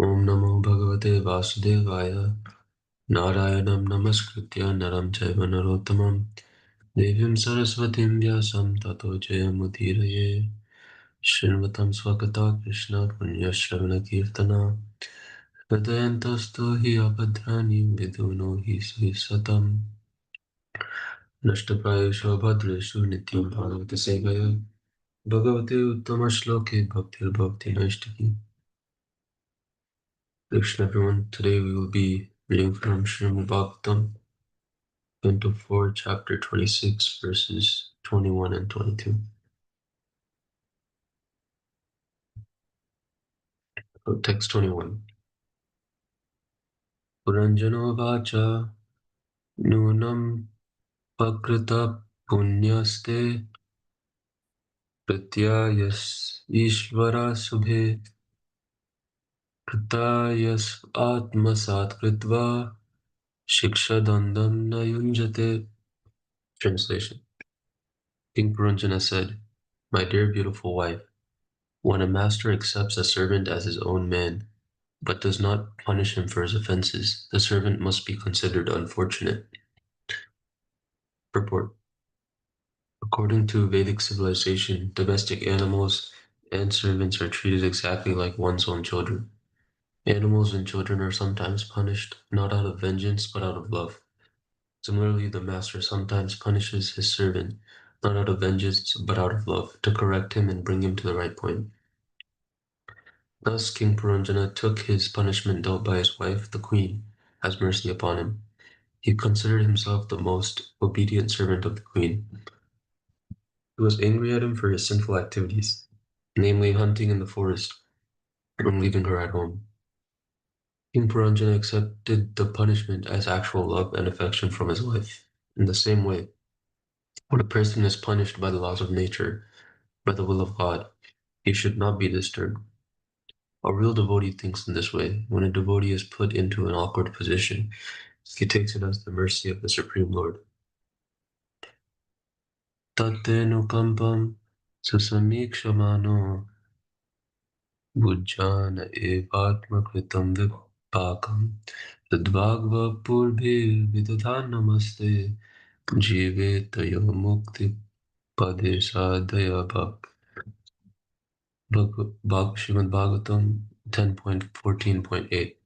Om Namo Bhagavate Vasudevaya. Narayanam Namaskritya Naram Chaiva Narottamam Devim Saraswatim Vyasam Tato Jayamudhiraye. Shinvatam Swakata Krishna Punyashravana Kirtana Hridayantasto Hi Abhadrani Viduno Hi Satam Nashtaprayusho Bhadreshu Nityam Bhagavata Sevaya Bhagavate Uttama Shloke Bhaktir Bhakti Naishtaki. Krishna everyone, today we will be reading from Srimad Bhagavatam, Canto 4, Chapter 26, verses 21 and 22. Text 21. Puranjano vacha nunam pakrita punyaste pratyayas ishvara subhe kritayas atmasat kritva shikshadandam na yunjate. Translation. King Puranjana said, "My dear beautiful wife, when a master accepts a servant as his own man, but does not punish him for his offenses, the servant must be considered unfortunate." Purport. According to Vedic civilization, domestic animals and servants are treated exactly like one's own children. Animals and children are sometimes punished, not out of vengeance, but out of love. Similarly, the master sometimes punishes his servant, not out of vengeance, but out of love, to correct him and bring him to the right point. Thus, King Puranjana took his punishment dealt by his wife, the queen, as mercy upon him. He considered himself the most obedient servant of the queen. He was angry at him for his sinful activities, namely hunting in the forest and leaving her at home. King Puranjana accepted the punishment as actual love and affection from his wife. In the same way, when a person is punished by the laws of nature, by the will of God, he should not be disturbed. A real devotee thinks in this way. When a devotee is put into an awkward position, he takes it as the mercy of the Supreme Lord. Tatenukampam susamikshamano bhujjana evatmakritam vipakam tadvagva purbe vidadhanamaste jivetayo mukti pade sadhaya Srimad Bhagavatam 10.14.8.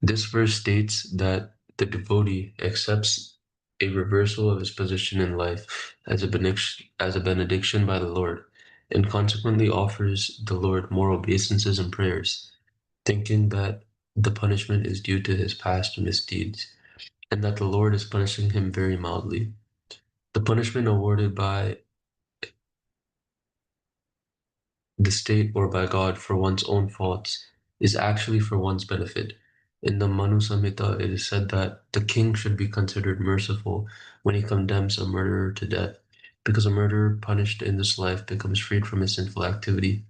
This verse states that the devotee accepts a reversal of his position in life as a benediction by the Lord, and consequently offers the Lord more obeisances and prayers, thinking that the punishment is due to his past misdeeds, and that the Lord is punishing him very mildly. The punishment awarded by the state or by God for one's own faults is actually for one's benefit. In the Manu Samhita, it is said that the king should be considered merciful when he condemns a murderer to death, because a murderer punished in this life becomes freed from his sinful activity,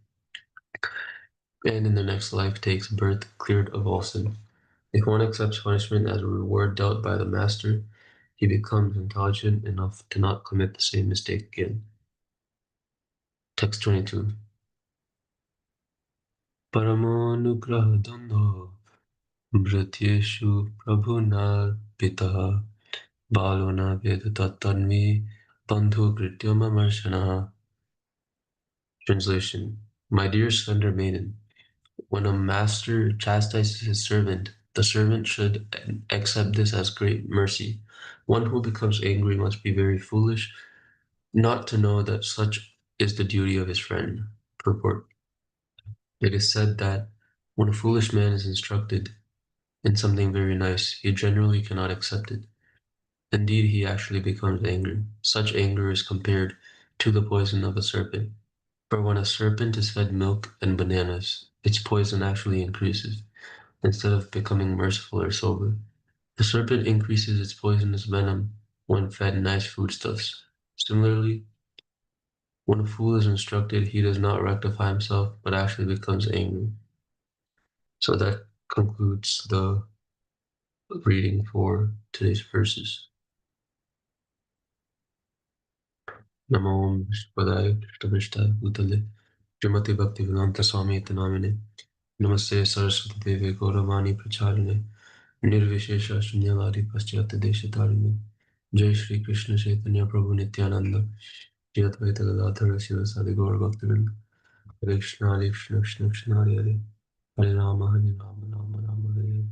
and in the next life takes birth cleared of all sin. If one accepts punishment as a reward dealt by the master, he becomes intelligent enough to not commit the same mistake again. Text 22. Paramonugraha Dhandho Bhratyeshu Prabhunarpitah Balo na Veda Tattanvi Bandhu Krityam Amarshana. Translation. My dear slender maiden, when a master chastises his servant, the servant should accept this as great mercy. One who becomes angry must be very foolish not to know that such is the duty of his friend. Purport. It is said that when a foolish man is instructed in something very nice, he generally cannot accept it. Indeed, he actually becomes angry. Such anger is compared to the poison of a serpent. For when a serpent is fed milk and bananas, its poison actually increases, instead of becoming merciful or sober. The serpent increases its poisonous venom when fed nice foodstuffs. Similarly, when a fool is instructed, he does not rectify himself, but actually becomes angry. So that concludes the reading for today's verses. Namo Vishwadaaya Krishna Vishta Bhutale Srimati Bhaktivedanta Swami Namine. Namaste Saraswati Devi Gauravani Pracharine Nirvishesha Shunyavadi Paschyata Deshatarine Jai Shri Krishna Chaitanya Prabhu Nityananda Shri Advaita Gadadhara Sivasadi Gaur Bhaktivinoda Hare Krishna Hare Krishna Krishna Krishna Hare Hare Hare Rama Hare Rama Rama Rama Hare Hare.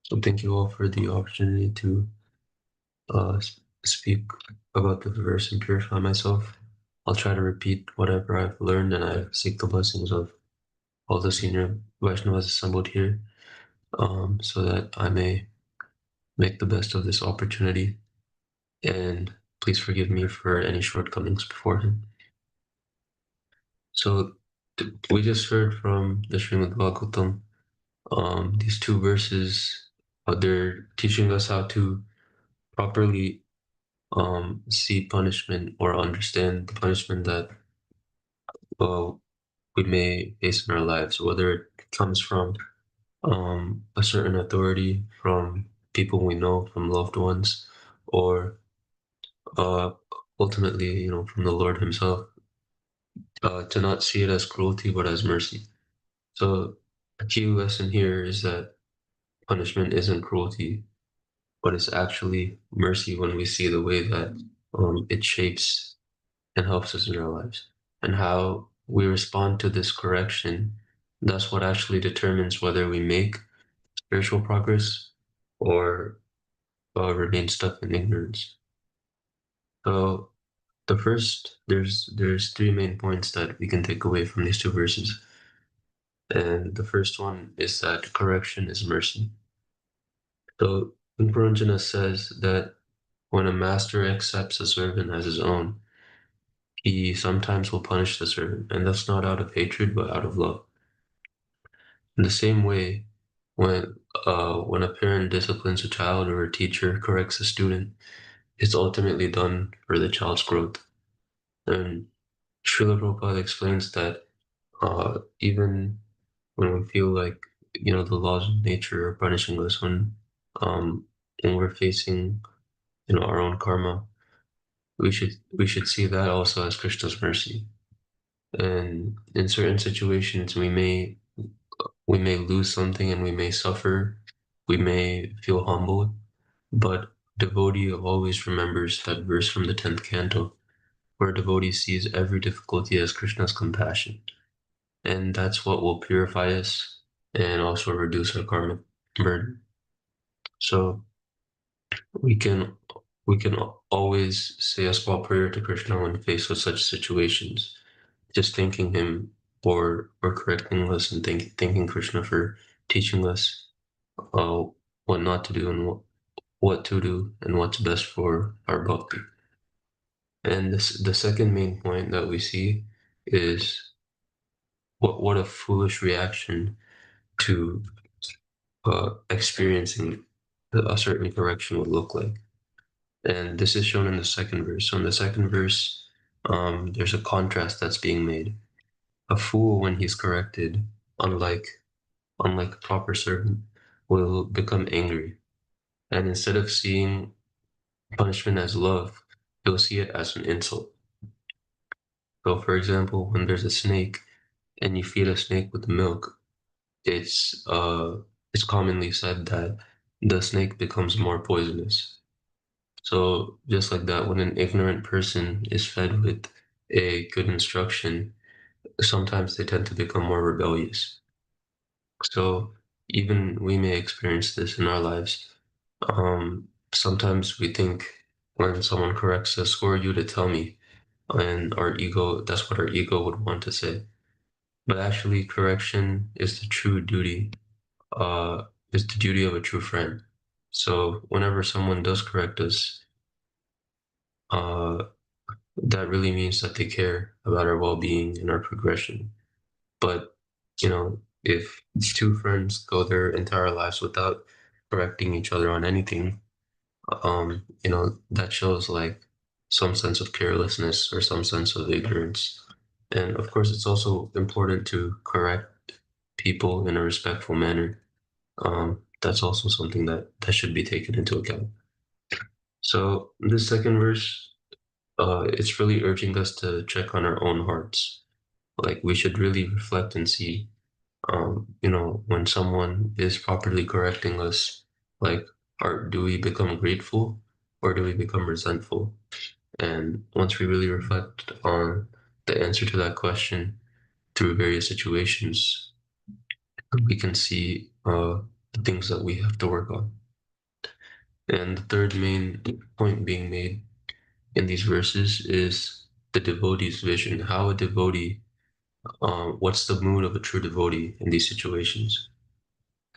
So thank you all for the opportunity to speak about the verse and purify myself. I'll try to repeat whatever I've learned, and I seek the blessings of all the senior Vaishnavas assembled here, so that I may make the best of this opportunity. And please forgive me for any shortcomings beforehand. So we just heard from the Srimad Bhagavatam. These two verses, they're teaching us how to properly see punishment or understand the punishment that uh, we may face in our lives, whether it comes from a certain authority, from people we know, from loved ones, or uh, ultimately, from the Lord Himself, to not see it as cruelty but as mercy. So, a key lesson here is that punishment isn't cruelty, but it's actually mercy when we see the way that it shapes and helps us in our lives. And how we respond to this correction, that's what actually determines whether we make spiritual progress or remain stuck in ignorance. So there's three main points that we can take away from these two verses. And the first one is that correction is mercy. So Puranjana says that when a master accepts a servant as his own, he sometimes will punish the servant, and that's not out of hatred, but out of love. In the same way, when a parent disciplines a child or a teacher corrects a student, it's ultimately done for the child's growth. And Srila Prabhupada explains that even when we feel like the laws of nature are punishing us, um, when we're facing our own karma, we should see that also as Krishna's mercy. And in certain situations, we may lose something and we may suffer, we may feel humbled, but devotee always remembers that verse from the 10th canto, where devotee sees every difficulty as Krishna's compassion. And that's what will purify us and also reduce our karmic burden. So we can we can always say a small prayer to Krishna when faced with such situations, just thanking him for correcting us and thanking Krishna for teaching us uh, what not to do and what to do and what's best for our bhakti. And the second main point that we see is what a foolish reaction to experiencing a certain correction would look like. And this is shown in the second verse. So in the second verse, there's a contrast that's being made. A fool, when he's corrected, unlike unlike a proper servant, will become angry. And instead of seeing punishment as love, he'll see it as an insult. So, for example, when there's a snake and you feed a snake with milk, it's commonly said that the snake becomes more poisonous. So just like that, when an ignorant person is fed with a good instruction, sometimes they tend to become more rebellious. So even we may experience this in our lives. Sometimes we think when someone corrects us, who are you to tell me? And our ego, that's what our ego would want to say. But actually, correction is the true duty, is the duty of a true friend. So whenever someone does correct us, uh, that really means that they care about our well-being and our progression. But, if two friends go their entire lives without correcting each other on anything, that shows like some sense of carelessness or some sense of ignorance. And of course, it's also important to correct people in a respectful manner. That's also something that should be taken into account. So this second verse, it's really urging us to check on our own hearts. Like we should really reflect and see, When someone is properly correcting us, like, do we become grateful or do we become resentful? And once we really reflect on the answer to that question through various situations, we can see the things that we have to work on. And the third main point being made in these verses is the devotee's vision. How a devotee, what's the mood of a true devotee in these situations?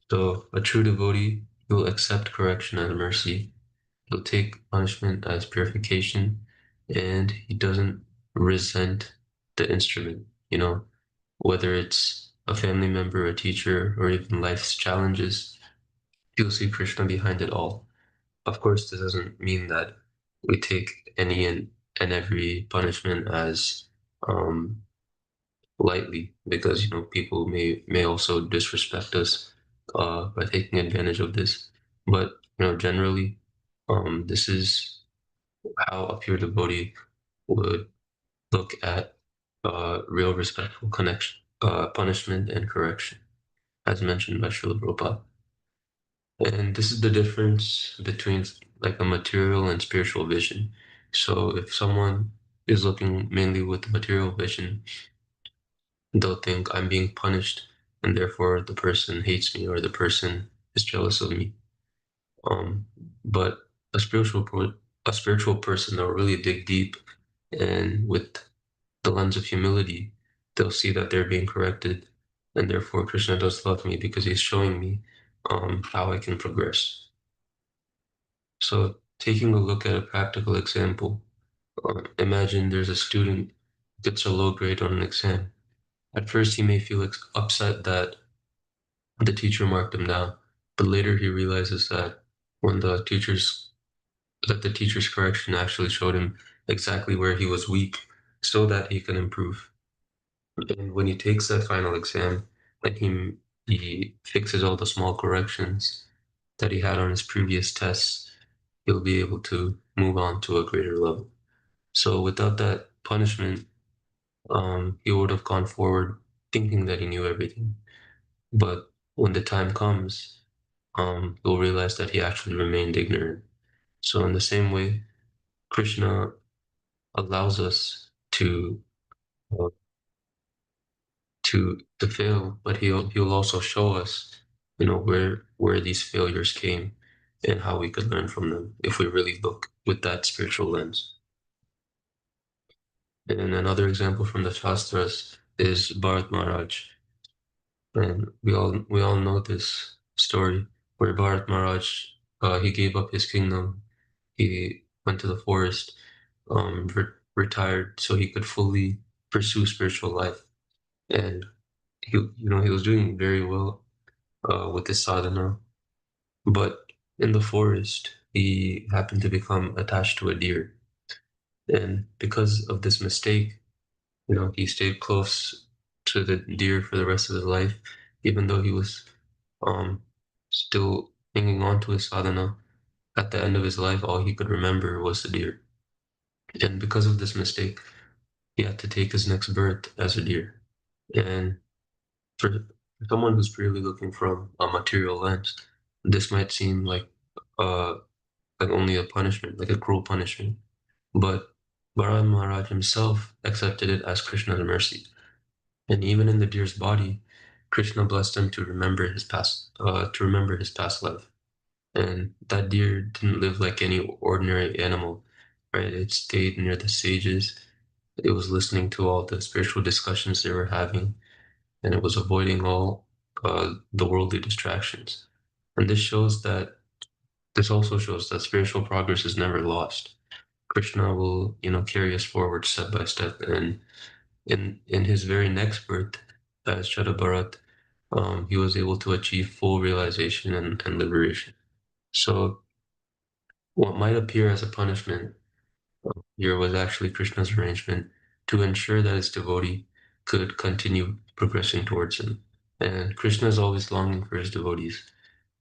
So, a true devotee will accept correction as mercy, he'll take punishment as purification, and he doesn't resent the instrument, whether it's a family member, a teacher, or even life's challenges, you'll see Krishna behind it all. Of course, this doesn't mean that we take any and every punishment as um, lightly, because people may also disrespect us by taking advantage of this. But generally, this is how a pure devotee would look at real respectful connection, punishment and correction, as mentioned by Srila Prabhupada. And this is the difference between like a material and spiritual vision. So if someone is looking mainly with the material vision, they'll think I'm being punished and therefore the person hates me or the person is jealous of me. Um, but a a spiritual person they'll really dig deep and with the lens of humility, they'll see that they're being corrected and therefore Krishna does love me because he's showing me how I can progress. So, taking a look at a practical example, imagine there's a student who gets a low grade on an exam. At first, he may feel upset that the teacher marked him down, but later he realizes that when the teacher's correction actually showed him exactly where he was weak, so that he can improve. And when he takes that final exam, and he fixes all the small corrections that he had on his previous tests, he'll be able to move on to a greater level. So without that punishment, he would have gone forward thinking that he knew everything. But when the time comes, he'll realize that he actually remained ignorant. So in the same way, Krishna allows us uh, to fail, but he'll also show us, where these failures came and how we could learn from them if we really look with that spiritual lens. And another example from the Shastras is Bharat Maharaj. And we all know this story where Bharat Maharaj he gave up his kingdom. He went to the forest, retired so he could fully pursue spiritual life. And he was doing very well with his sadhana. But in the forest, he happened to become attached to a deer. And because of this mistake, he stayed close to the deer for the rest of his life, even though he was um, still hanging on to his sadhana. At the end of his life, all he could remember was the deer. And because of this mistake, he had to take his next birth as a deer. And for someone who's purely looking from a material lens, this might seem uh like only a punishment, like a cruel punishment. But Bharat Maharaj himself accepted it as Krishna's mercy. And even in the deer's body, Krishna blessed him to remember his past life. And that deer didn't live like any ordinary animal, right? It stayed near the sages. It was listening to all the spiritual discussions they were having, and it was avoiding all the worldly distractions. And this also shows that spiritual progress is never lost. Krishna will, carry us forward step by step. And in his very next birth, as Chhatabharat, he was able to achieve full realization and liberation. So what might appear as a punishment here was actually Krishna's arrangement to ensure that his devotee could continue progressing towards him. And Krishna is always longing for his devotees,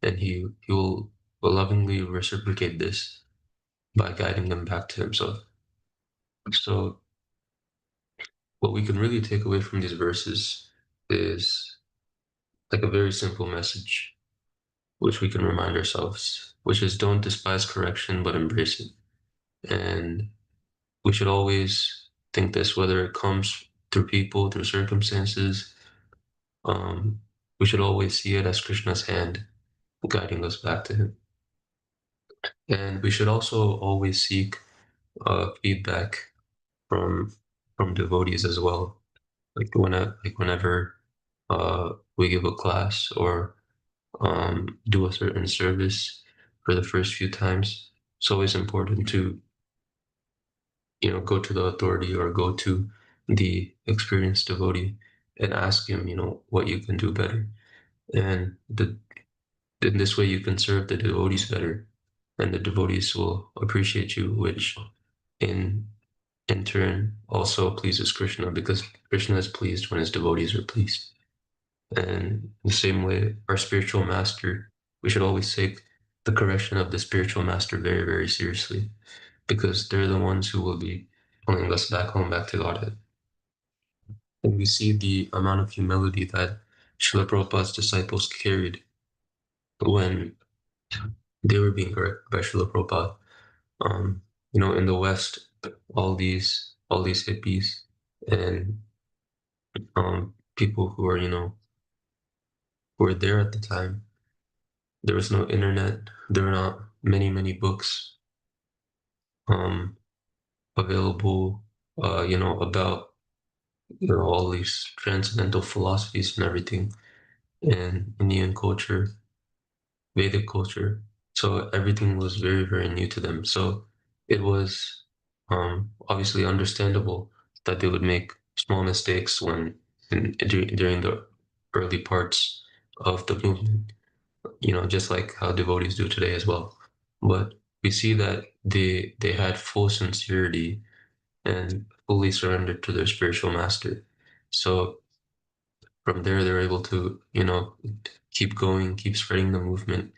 and he will lovingly reciprocate this by guiding them back to himself. So what we can really take away from these verses is like a very simple message, which we can remind ourselves, which is don't despise correction, but embrace it. And we should always think this, whether it comes through people, through circumstances, um, we should always see it as Krishna's hand guiding us back to him. And we should also always seek feedback from devotees as well. Like whenever we give a class or do a certain service for the first few times, it's always important to go to the authority or go to the experienced devotee and ask him what you can do better. And in this way you can serve the devotees better, and the devotees will appreciate you, which in in turn also pleases Krishna, because Krishna is pleased when his devotees are pleased. And the same way, our spiritual master, we should always take the correction of the spiritual master very, very seriously, because they're the ones who will be pulling us back home, back to Godhead. And we see the amount of humility that Srila Prabhupada's disciples carried when they were being corrected by Srila Prabhupada. Um, in the West, all these hippies and people who were there at the time, there was no internet. There were not many books um, available, about all these transcendental philosophies and everything, and Indian culture, Vedic culture. So everything was very, very new to them. So it was obviously understandable that they would make small mistakes during the early parts of the movement, just like how devotees do today as well. But we see that they had full sincerity and fully surrendered to their spiritual master. So from there, they're able to, keep going, keep spreading the movement,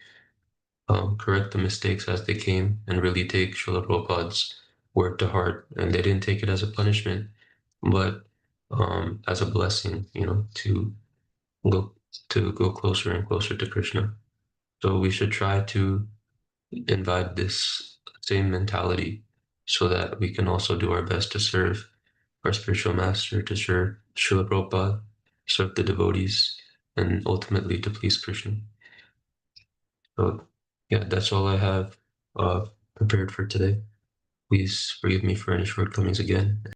correct the mistakes as they came, and really take Srila Prabhupada's word to heart. And they didn't take it as a punishment, but as a blessing, go go closer and closer to Krishna. So we should try to invite this same mentality so that we can also do our best to serve our spiritual master, to serve Srila Prabhupada, serve the devotees, and ultimately to please Krishna. So, yeah, that's all I have prepared for today. Please forgive me for any shortcomings again.